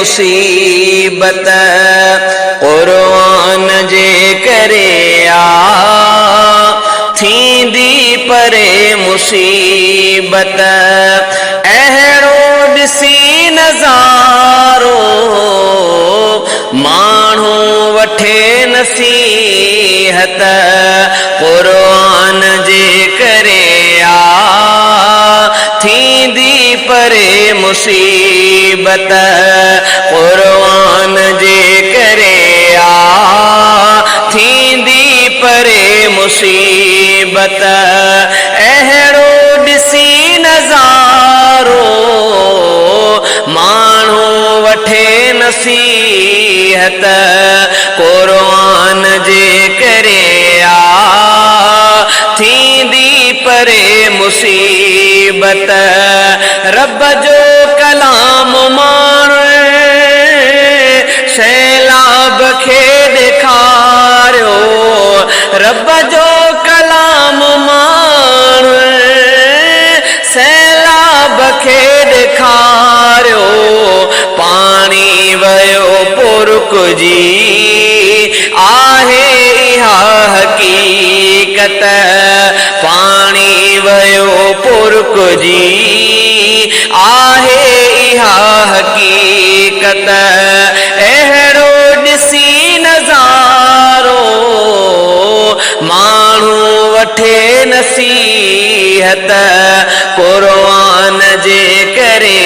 मुसीबत क़ुरान जे करे थींदी परे मुसीबत अहिड़ो ॾिसी नज़ारो माण्हू वठे नसीहत क़ुरान जे करे थींदी परे मुसीबत क़ुरान जे करे थींदी परे मुसीबत अहिड़ो ॾिसी नज़ारो माण्हू वठे नसीहत क़ुरान जे करे थींदी परे मुसीबत रब जो कलाम माण्हू सैलाब खे ॾेखारियो रब जो कलाम माण्हू सैलाब खे ॾेखारियो पाणी वयो पुरकुजी आहे इहा हक़ीक़त पाणी वयो पुरकुजी आहे इहा हक़ीक़त अहिड़ो ॾिसी नज़ारो माण्हू वठे नसीहत क़ुरान जे करे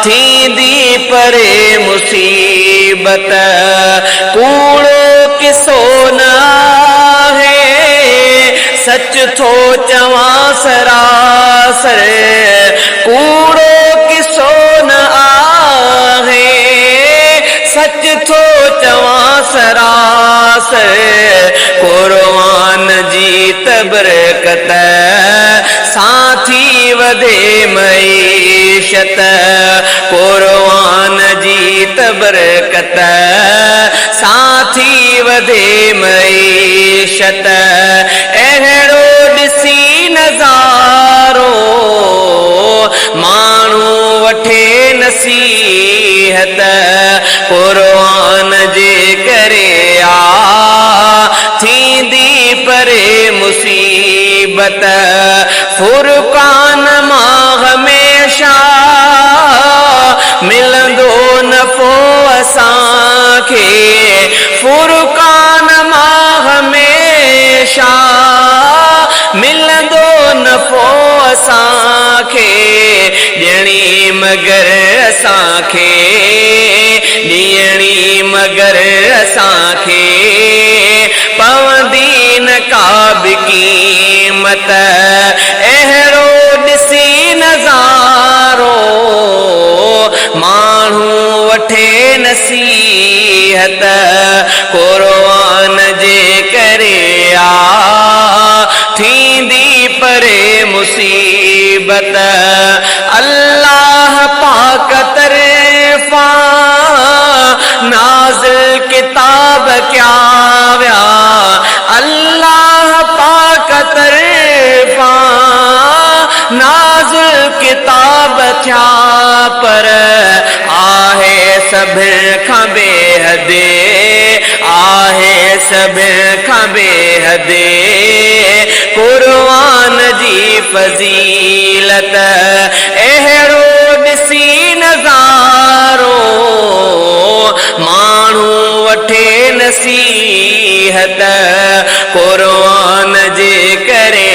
थींदी परे मुसीबत कूड़ो किसो न आहे सच थो चवां सरासर कूड़ो किसो न आहे सच थो चवां सरासर क़ुरान जी तबरकत साथी वधे मईशत क़ुरान जी तबरकत साथी वधे मईशत अहिड़ो ॾिसी नज़ारो माण्हू वठे नसीहत क़ुरान जे करे थींदी परे मुसीबत फुरक़ान मां हमेशा मिलंदो नफ़ो असांखे फुरक़ान मां हमेशा मिलंदो नफ़ो असांखे ॾियणी मगर असांखे ॾियणी मगर असांखे पवंदी न का बि क़ीमत अहिड़ो ॾिसी नज़ारो माण्हू वठे नसीहत क़ुरान जे करे थींदी परे मुसीबत अल्लाह पाक तरफ़ां नाज़िल किताब क्या व्या अल्लाह पाक तरफ़ां नाज़िल किताब थिया पर आहे सभिनि खां बेहदे आहे सभिनि खां बेहदे क़ुरान जी फज़ीलत अहिड़ो ॾिसी नज़ारो माण्हू वठे नसीहत क़ुरान जे करे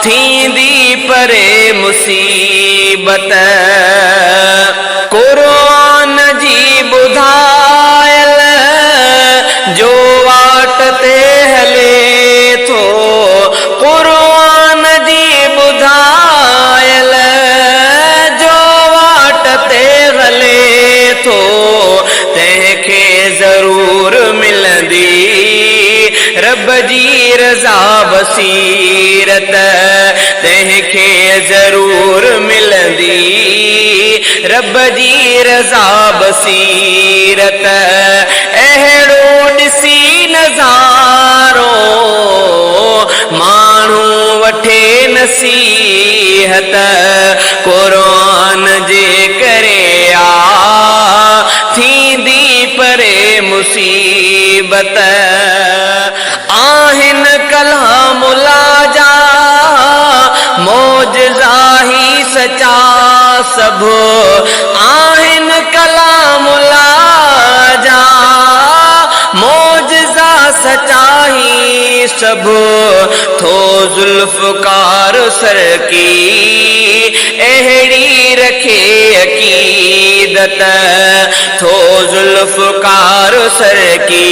थींदी परे मुसीबत क़ुरान जी ॿुधायल जो वाट ते हले थो क़ुरान जी ॿुधायल जो वाट ते हले थो तंहिंखे ज़रूर मिलंदी रब जी रज़ा बसीरत तंहिंखे ज़रूर मिलंदी रब जी रज़ा बसीरत अहिड़ो ॾिसी नज़ारो माण्हू वठे नसीहत क़ुरान जे मोजज़ा ही सचा सब आहिनि कलामुल्ला जा, मोजज़ा सचा ही सब थो ज़ुल्फ़कार सर की अहिड़ी रखे अक़ीदत, थो ज़ुल्फ़कार सर की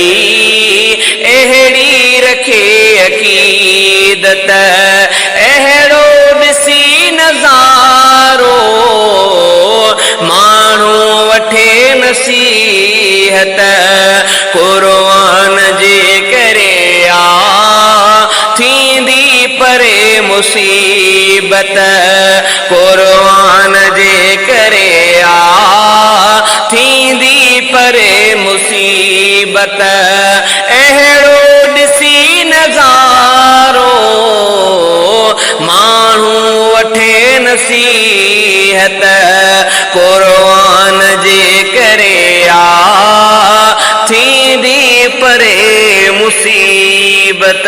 अहिड़ी रखे अक़ीदत, अहिड़ो ॾिसी नज़ारो माण्हू वठे नसीहत, क़ुर्आन जे करे थींदी परे मुसीबत, क़ुर्आन जे करे थींदी परे मुसीबत, अहिड़ो ॾिसी नज़ारो माण्हू वठे नसीहत, क़ुर्आन जे करे थींदी परे मुसीबत।